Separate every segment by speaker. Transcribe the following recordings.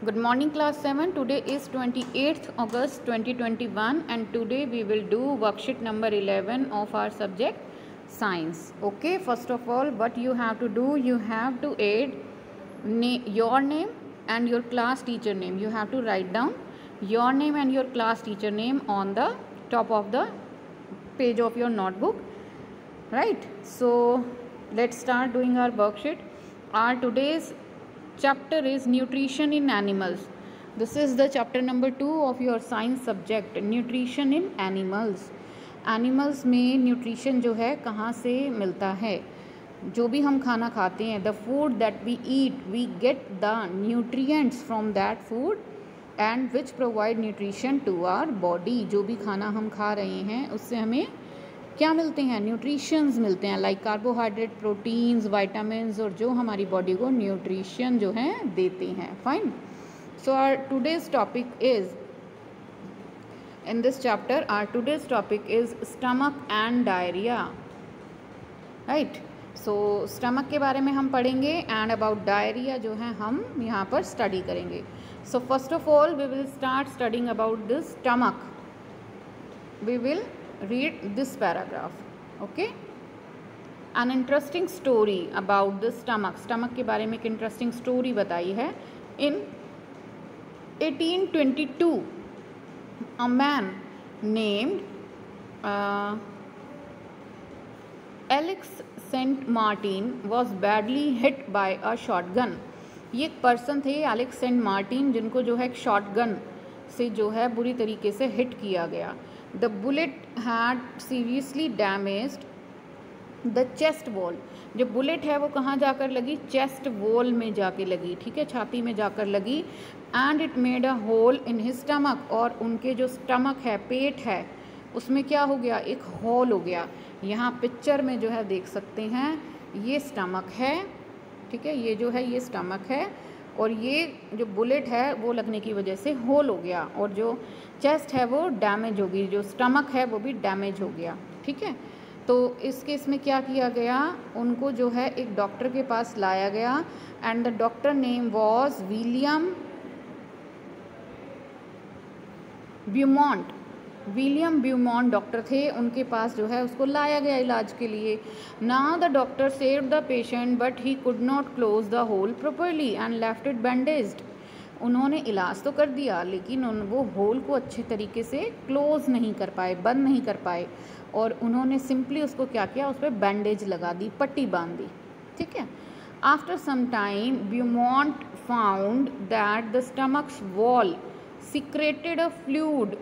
Speaker 1: Good morning class 7. Today is 28th August 2021 and today we will do worksheet number 11 of our subject science. Okay, first of all what you have to do, you have to add your name and your class teacher name. You have to write down your name and your class teacher name on the top of the page of your notebook, right? So let's start doing our worksheet. Our today's chapter is nutrition in animals. This is the chapter number 2 of your science subject, nutrition in animals. Animals में nutrition जो है कहाँ से मिलता है? जो भी हम खाना खाते हैं, the food that we eat, we get the nutrients from that food and which provide nutrition to our body. जो भी खाना हम खा रहे हैं उससे हमें क्या मिलते हैं? न्यूट्रिशंस मिलते हैं, लाइक कार्बोहाइड्रेट, प्रोटीन्स, वाइटामिन्स, और जो हमारी बॉडी को न्यूट्रिशन जो है देते हैं. Fine. So our today's topic is in this chapter, our today's topic is stomach and diarrhoea. Right. So stomach के बारे में हम पढ़ेंगे एंड अबाउट डायरिया जो है हम यहाँ पर स्टडी करेंगे. So first of all we will start studying about the stomach. We will read this paragraph. Okay, an interesting story about the stomach. stomach के बारे में एक interesting story बताई है. In 1822 a man named Alex St. Martin was badly hit by a shotgun. ये एक person थे Alex Saint Martin, जिनको जो है एक शॉटगन से जो है बुरी तरीके से हिट किया गया. The bullet had seriously damaged the chest wall. जो बुलेट है वो कहाँ जाकर लगी? चेस्ट वॉल में जाके लगी. ठीक है, छाती में जाकर लगी. And it made a hole in his stomach. और उनके जो स्टमक है, पेट है, उसमें क्या हो गया? एक होल हो गया. यहाँ पिक्चर में जो है देख सकते हैं, ये स्टमक है. ठीक है, ये जो है ये स्टमक है और ये जो बुलेट है वो लगने की वजह से होल हो गया और जो चेस्ट है वो डैमेज हो गई, जो स्टमक है वो भी डैमेज हो गया. ठीक है, तो इस केस में क्या किया गया? उनको जो है एक डॉक्टर के पास लाया गया and the doctor name was William Beaumont. William Beaumont doctor थे, उनके पास जो है उसको लाया गया इलाज के लिए. Now the doctor saved the patient but he could not close the hole properly and left it bandaged. उन्होंने इलाज तो कर दिया लेकिन वो होल को अच्छे तरीके से क्लोज नहीं कर पाए, बंद नहीं कर पाए, और उन्होंने सिंपली उसको क्या किया? उस पर बैंडेज लगा दी, पट्टी बांध दी. ठीक है. After some time Beaumont found that the stomach's wall secreted a fluid.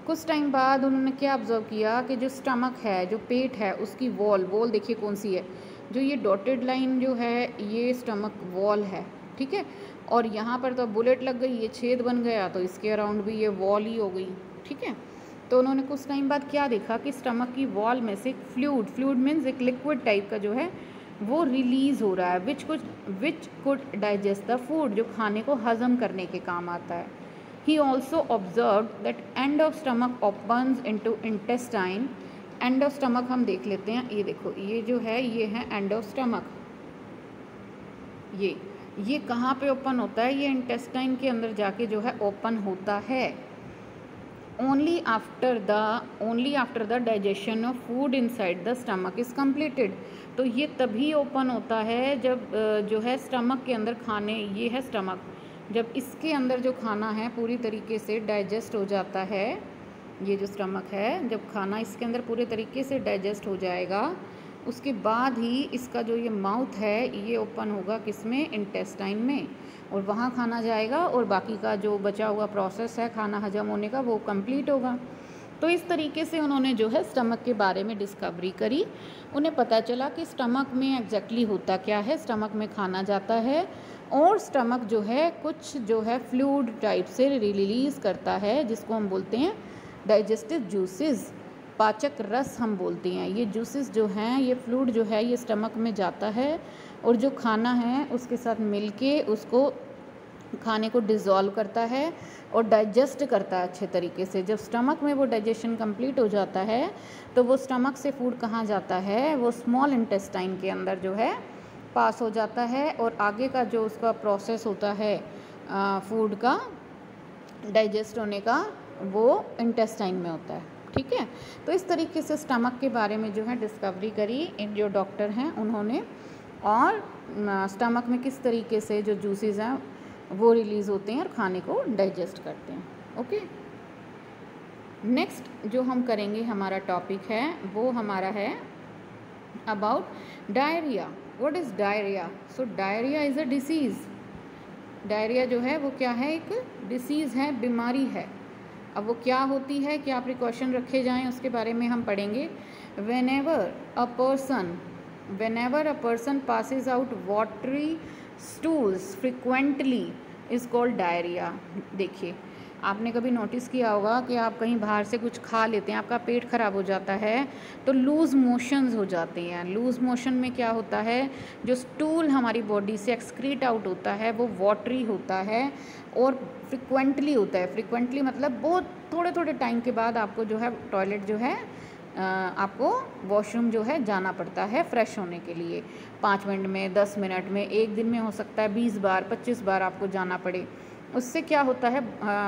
Speaker 1: कुछ टाइम बाद उन्होंने क्या ऑब्जर्व किया कि जो स्टमक है, जो पेट है, उसकी वॉल देखिए कौन सी है? जो ये डॉटेड लाइन जो है ये स्टमक वॉल है. ठीक है, और यहाँ पर तो बुलेट लग गई, ये छेद बन गया, तो इसके अराउंड भी ये वॉल ही हो गई. ठीक है, तो उन्होंने कुछ टाइम बाद क्या देखा कि स्टमक की वॉल में से फ्लूइड मीन्स एक लिक्विड टाइप का जो है वो रिलीज़ हो रहा है, which could digest the food, जो खाने को हज़म करने के काम आता है. He also observed that end of stomach opens into intestine. End of stomach हम देख लेते हैं. ये देखो, ये जो है ये है end of stomach. ये कहाँ पे ओपन होता है? ये इंटेस्टाइन के अंदर जाके जो है ओपन होता है. Only after the digestion of food inside the stomach is completed. तो ये तभी ओपन होता है जब जो है स्टमक के अंदर खाने, ये है स्टमक, जब इसके अंदर जो खाना है पूरी तरीके से डाइजेस्ट हो जाता है. ये जो स्टमक है, जब खाना इसके अंदर पूरे तरीके से डाइजेस्ट हो जाएगा उसके बाद ही इसका जो ये माउथ है ये ओपन होगा, किसमें? इंटेस्टाइन में, और वहाँ खाना जाएगा और बाकी का जो बचा हुआ प्रोसेस है खाना हजम होने का वो कंप्लीट होगा. तो इस तरीके से उन्होंने जो है स्टमक के बारे में डिस्कवरी करी. उन्हें पता चला कि स्टमक में एग्जैक्टली होता क्या है. स्टमक में खाना जाता है और स्टमक जो है कुछ जो है फ्लूइड टाइप से रिलीज़ करता है, जिसको हम बोलते हैं डाइजेस्टिव जूसेस, पाचक रस हम बोलते हैं. ये जूसेस जो हैं, ये फ्लूइड जो है ये स्टमक में जाता है और जो खाना है उसके साथ मिलके उसको खाने को डिज़ोल्व करता है और डाइजेस्ट करता है अच्छे तरीके से. जब स्टमक में वो डाइजेशन कंप्लीट हो जाता है तो वो स्टमक से फूड कहाँ जाता है? वो स्मॉल इंटेस्टाइन के अंदर जो है पास हो जाता है और आगे का जो उसका प्रोसेस होता है फूड का डाइजेस्ट होने का वो इंटेस्टाइन में होता है, ठीक है। तो इस तरीके से स्टमक के बारे में जो है डिस्कवरी करी इन जो डॉक्टर हैं उन्होंने, और स्टमक में किस तरीके से जो जूसेस हैं वो रिलीज़ होते हैं और खाने को डाइजेस्ट करते हैं। ओके, नेक्स्ट जो हम करेंगे हमारा टॉपिक है वो हमारा है about diarrhoea. What is diarrhoea? So diarrhoea is a disease. Diarrhoea जो है वो क्या है? एक डिसीज़ है, बीमारी है। अब वो क्या होती है, क्या प्रिकॉशन रखे जाएं, उसके बारे में हम पढ़ेंगे। whenever a person passes out watery stools frequently is called diarrhea। देखिए, आपने कभी नोटिस किया होगा कि आप कहीं बाहर से कुछ खा लेते हैं, आपका पेट ख़राब हो जाता है तो लूज़ मोशंस हो जाते हैं। लूज़ मोशन में क्या होता है, जो स्टूल हमारी बॉडी से एक्सक्रीट आउट होता है वो वाटरी होता है और फ्रिक्वेंटली होता है। फ्रिक्वेंटली मतलब बहुत थोड़े थोड़े टाइम के बाद आपको जो है टॉयलेट जो है आपको वॉशरूम जो है जाना पड़ता है फ्रेश होने के लिए। 5 मिनट में, 10 मिनट में, एक दिन में हो सकता है 20 बार 25 बार आपको जाना पड़े। उससे क्या होता है,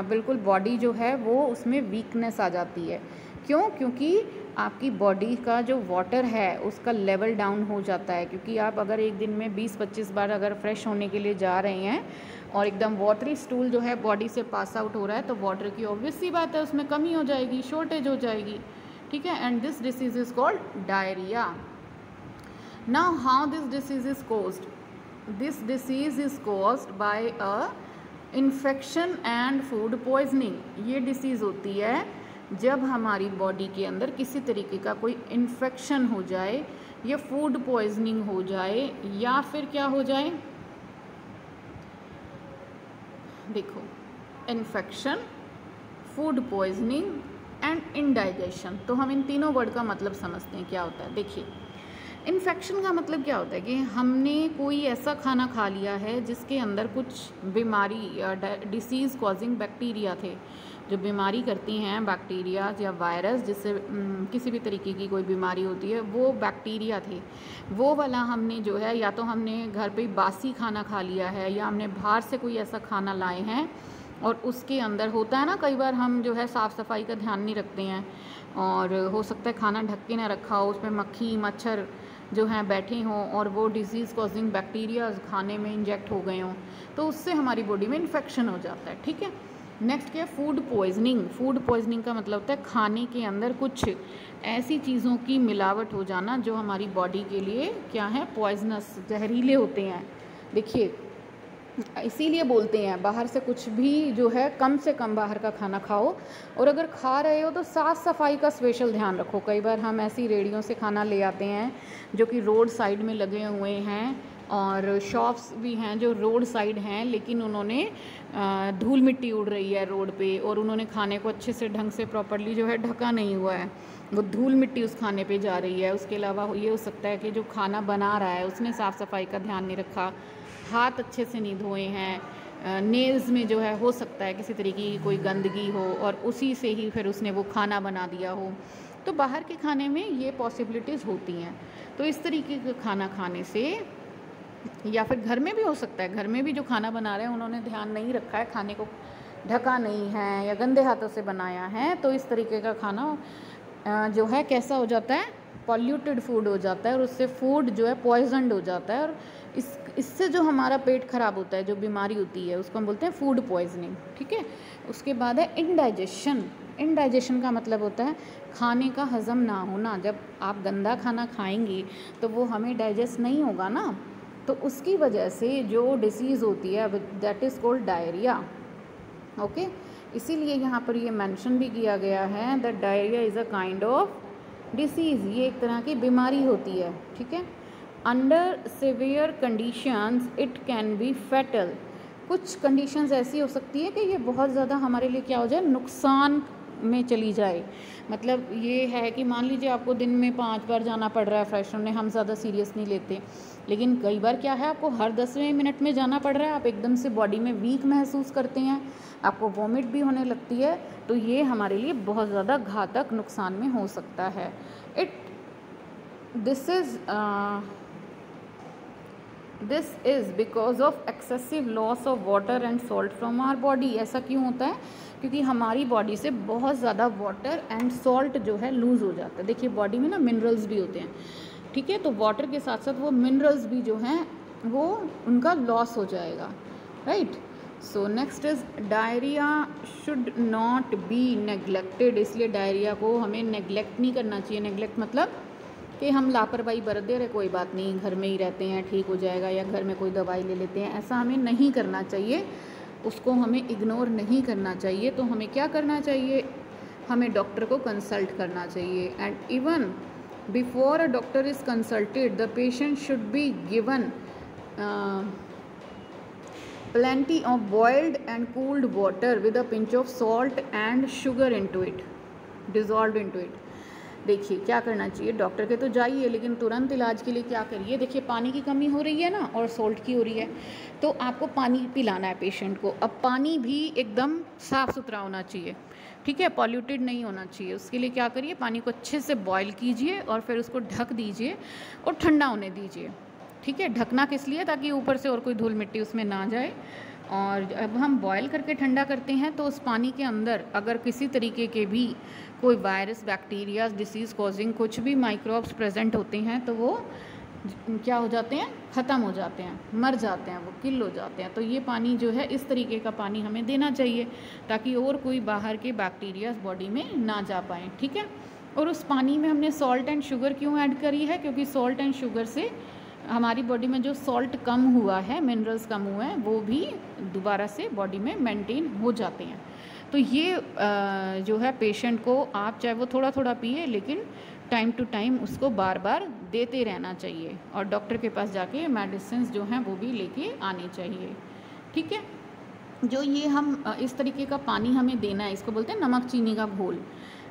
Speaker 1: बिल्कुल बॉडी जो है वो उसमें वीकनेस आ जाती है। क्यों? क्योंकि आपकी बॉडी का जो वाटर है उसका लेवल डाउन हो जाता है। क्योंकि आप अगर एक दिन में 20-25 बार अगर फ्रेश होने के लिए जा रहे हैं और एकदम वाटरी स्टूल जो है बॉडी से पास आउट हो रहा है तो वाटर की ऑब्वियस सी बात है उसमें कमी हो जाएगी, शॉर्टेज हो जाएगी, ठीक है। And this disease is called diarrhoea. Now how this disease is caused? This disease is caused bye a infection and food poisoning. ये डिसीज़ होती है जब हमारी बॉडी के अंदर किसी तरीके का कोई इन्फेक्शन हो जाए या फूड पॉइजनिंग हो जाए या फिर क्या हो जाए, देखो, infection, food poisoning and indigestion. तो हम इन तीनों वर्ड का मतलब समझते हैं क्या होता है। देखिए, इन्फेक्शन का मतलब क्या होता है कि हमने कोई ऐसा खाना खा लिया है जिसके अंदर कुछ बीमारी या डिसीज़ कॉजिंग बैक्टीरिया थे, जो बीमारी करती हैं, बैक्टीरिया या वायरस, जिससे किसी भी तरीके की कोई बीमारी होती है, वो बैक्टीरिया थे। वो वाला हमने जो है, या तो हमने घर पे बासी खाना खा लिया है या हमने बाहर से कोई ऐसा खाना लाए हैं और उसके अंदर होता है ना, कई बार हम जो है साफ़ सफाई का ध्यान नहीं रखते हैं और हो सकता है खाना ढक के ना रखा हो, उसमें मक्खी मच्छर जो हैं बैठे हों और वो डिजीज़ कॉजिंग बैक्टीरिया खाने में इंजेक्ट हो गए हों, तो उससे हमारी बॉडी में इन्फेक्शन हो जाता है, ठीक है। नेक्स्ट क्या है? Food poisoning. फूड पॉइजनिंग का मतलब होता है खाने के अंदर कुछ ऐसी चीज़ों की मिलावट हो जाना जो हमारी बॉडी के लिए क्या है, पॉइजनस, जहरीले होते हैं। देखिए, इसीलिए बोलते हैं बाहर से कुछ भी जो है कम से कम बाहर का खाना खाओ, और अगर खा रहे हो तो साफ़ सफाई का स्पेशल ध्यान रखो। कई बार हम ऐसी रेहड़ियों से खाना ले आते हैं जो कि रोड साइड में लगे हुए हैं और शॉप्स भी हैं जो रोड साइड हैं, लेकिन उन्होंने धूल मिट्टी उड़ रही है रोड पे और उन्होंने खाने को अच्छे से ढंग से प्रॉपरली जो है ढका नहीं हुआ है, वो धूल मिट्टी उस खाने पे जा रही है। उसके अलावा ये हो सकता है कि जो खाना बना रहा है उसने साफ़ सफाई का ध्यान नहीं रखा, हाथ अच्छे से नहीं धोए हैं, नेल्स में जो है हो सकता है किसी तरीके की कोई गंदगी हो और उसी से ही फिर उसने वो खाना बना दिया हो। तो बाहर के खाने में ये पॉसिबिलिटीज़ होती हैं। तो इस तरीके का खाना खाने से, या फिर घर में भी हो सकता है, घर में भी जो खाना बना रहे हैं उन्होंने ध्यान नहीं रखा है, खाने को ढका नहीं है या गंदे हाथों से बनाया है, तो इस तरीके का खाना जो है कैसा हो जाता है, पॉल्यूटेड फूड हो जाता है और उससे फूड जो है पॉइजनड हो जाता है और इससे जो हमारा पेट ख़राब होता है, जो बीमारी होती है, उसको हम बोलते हैं फूड पॉइजनिंग, ठीक है। उसके बाद है इंडाइजेशन। इंडाइजेशन का मतलब होता है खाने का हज़म ना होना। जब आप गंदा खाना खाएंगे तो वो हमें डाइजेस्ट नहीं होगा ना, तो उसकी वजह से जो डिसीज़ होती है that is called diarrhoea. Okay, इसीलिए यहाँ पर ये मेंशन भी किया गया है that diarrhoea is a kind of disease. ये एक तरह की बीमारी होती है, ठीक है। Under severe conditions it can be fatal. कुछ कंडीशंस ऐसी हो सकती है कि ये बहुत ज़्यादा हमारे लिए क्या हो जाए, नुकसान में चली जाए। मतलब ये है कि मान लीजिए आपको दिन में 5 बार जाना पड़ रहा है फ्रेश होने, हम ज़्यादा सीरियस नहीं लेते, लेकिन कई बार क्या है आपको हर 10वें मिनट में जाना पड़ रहा है, आप एकदम से बॉडी में वीक महसूस करते हैं, आपको वॉमिट भी होने लगती है, तो ये हमारे लिए बहुत ज़्यादा घातक नुकसान में हो सकता है। This is this is because of excessive loss of water and salt from our body. ऐसा क्यों होता है? क्योंकि हमारी बॉडी से बहुत ज़्यादा वाटर एंड सॉल्ट जो है लूज़ हो जाता है। देखिए बॉडी में ना मिनरल्स भी होते हैं, ठीक है, तो वाटर के साथ साथ वो मिनरल्स भी जो हैं वो उनका लॉस हो जाएगा, right. So next is diarrhoea should not be neglected. इसलिए डायरिया को हमें नेग्लेक्ट नहीं करना चाहिए। नेग्लेक्ट मतलब कि हम लापरवाही बरत दे रहे, कोई बात नहीं, घर में ही रहते हैं, ठीक हो जाएगा, या घर में कोई दवाई ले लेते हैं, ऐसा हमें नहीं करना चाहिए। उसको हमें इग्नोर नहीं करना चाहिए। तो हमें क्या करना चाहिए? हमें डॉक्टर को कंसल्ट करना चाहिए। And even before a doctor is consulted the patient should be given plenty of boiled and cooled water with a pinch of salt and sugar into it, dissolved into it। देखिए क्या करना चाहिए, doctor के तो जाइए, लेकिन तुरंत इलाज के लिए क्या करिए? देखिए पानी की कमी हो रही है ना, और सॉल्ट की हो रही है, तो आपको पानी पिलाना है पेशेंट को। अब पानी भी एकदम साफ़ सुथरा होना चाहिए, ठीक है, पॉल्यूटेड नहीं होना चाहिए। उसके लिए क्या करिए? पानी को अच्छे से बॉयल कीजिए और फिर उसको ढक दीजिए और ठंडा होने दीजिए, ठीक है। ढकना किस लिए? ताकि ऊपर से और कोई धूल मिट्टी उसमें ना जाए। और अब हम बॉयल करके ठंडा करते हैं तो उस पानी के अंदर अगर किसी तरीके के भी कोई वायरस, बैक्टीरिया, डिसीज़ कॉजिंग कुछ भी माइक्रोब्स प्रेजेंट होते हैं तो वो क्या हो जाते हैं? ख़त्म हो जाते हैं, मर जाते हैं, वो किल हो जाते हैं। तो ये पानी जो है इस तरीके का पानी हमें देना चाहिए ताकि और कोई बाहर के बैक्टीरियाज बॉडी में ना जा पाएँ, ठीक है। और उस पानी में हमने सॉल्ट एंड शुगर क्यों ऐड करी है? क्योंकि सॉल्ट एंड शुगर से हमारी बॉडी में जो सॉल्ट कम हुआ है, मिनरल्स कम हुए हैं, वो भी दोबारा से बॉडी में मेंटेन हो जाते हैं। तो ये जो है पेशेंट को आप चाहे वो थोड़ा थोड़ा पिए, लेकिन टाइम टू टाइम उसको बार बार देते रहना चाहिए। और डॉक्टर के पास जाके मेडिसिन जो हैं वो भी लेके आनी चाहिए, ठीक है। जो ये हम इस तरीके का पानी हमें देना है, इसको बोलते हैं नमक चीनी का घोल।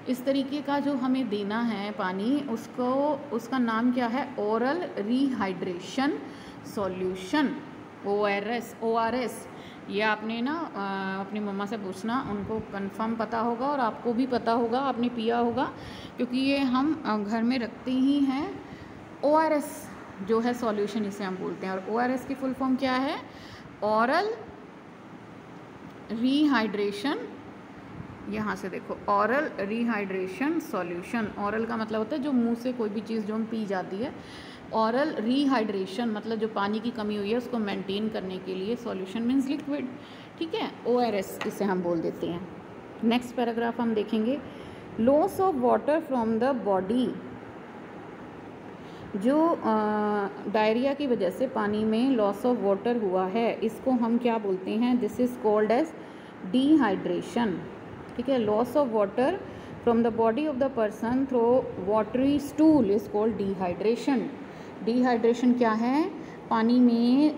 Speaker 1: इस तरीके का जो हमें देना है पानी, उसका नाम क्या है? Oral rehydration solution, ORS। ये आपने ना अपनी मम्मा से पूछना, उनको कंफर्म पता होगा और आपको भी पता होगा, आपने पिया होगा, क्योंकि ये हम घर में रखते ही हैं। ORS जो है सॉल्यूशन, इसे हम बोलते हैं। और ORS की फुल फॉर्म क्या है? ओरल रिहाइड्रेशन, यहाँ से देखो, ओरल रिहाइड्रेशन सॉल्यूशन। ओरल का मतलब होता है जो मुंह से कोई भी चीज़ जो हम पी जाती है। ओरल रिहाइड्रेशन मतलब जो पानी की कमी हुई है उसको मेंटेन करने के लिए। सॉल्यूशन मीन्स लिक्विड, ठीक है। ORS इसे हम बोल देते हैं। नेक्स्ट पैराग्राफ हम देखेंगे। Loss of water from the body, जो डायरिया की वजह से पानी में लॉस ऑफ वाटर हुआ है, इसको हम क्या बोलते हैं? This is called as dehydration, ठीक है। Loss of water from the body of the person through watery stool is called dehydration. Dehydration क्या है? पानी में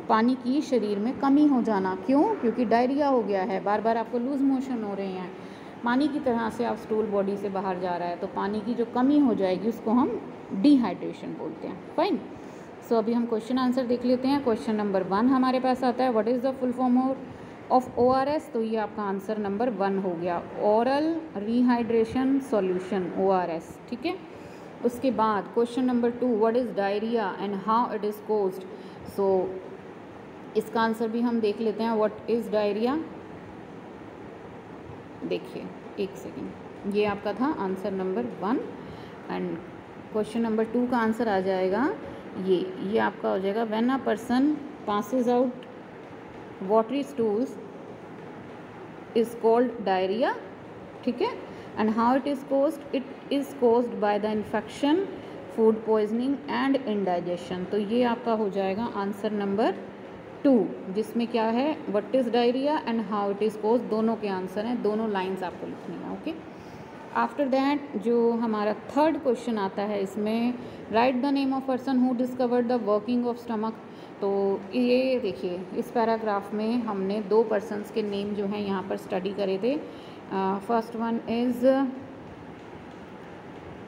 Speaker 1: पानी की शरीर में कमी हो जाना। क्यों? क्योंकि डायरिया हो गया है, बार बार आपको लूज मोशन हो रहे हैं, पानी की तरह से आप स्टूल बॉडी से बाहर जा रहा है, तो पानी की जो कमी हो जाएगी उसको हम डिहाइड्रेशन बोलते हैं। फाइन। सो अभी हम क्वेश्चन आंसर देख लेते हैं। क्वेश्चन नंबर 1 हमारे पास आता है, what is the full form of ORS? तो ये आपका आंसर नंबर 1 हो गया, ओरल रिहाइड्रेशन सॉल्यूशन, ORS, ठीक है। उसके बाद question number 2, what is diarrhoea and how it is caused? So इसका आंसर भी हम देख लेते हैं, व्हाट इज़ डायरिया। देखिए एक सेकेंड, ये आपका था answer number 1 and question number 2 का आंसर आ जाएगा ये आपका हो जाएगा, when a person passes out watery stools is called diarrhoea, ठीक है। And how it is caused? It is caused by the infection, food poisoning and indigestion. तो ये आपका हो जाएगा आंसर नंबर 2, जिसमें क्या है, what is diarrhoea and how it is caused, दोनों के आंसर हैं, दोनों लाइंस आपको लिखनी है, ओके। आफ्टर दैट जो हमारा थर्ड क्वेश्चन आता है, इसमें right the name of person who discovered the working of stomach. तो ये देखिए, इस पैराग्राफ में हमने 2 पर्सन्स के नेम जो हैं यहाँ पर स्टडी करे थे। First one is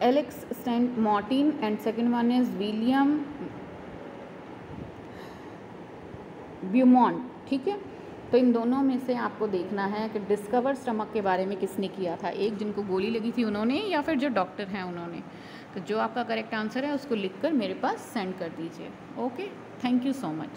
Speaker 1: Alex Stand Martin and second one is William Beaumont, ठीक है। तो इन दोनों में से आपको देखना है कि डिस्कवर स्टमक के बारे में किसने किया था, एक जिनको गोली लगी थी उन्होंने, या फिर जो डॉक्टर हैं उन्होंने। तो जो आपका करेक्ट आंसर है उसको लिखकर मेरे पास सेंड कर दीजिए, okay. Thank you so much.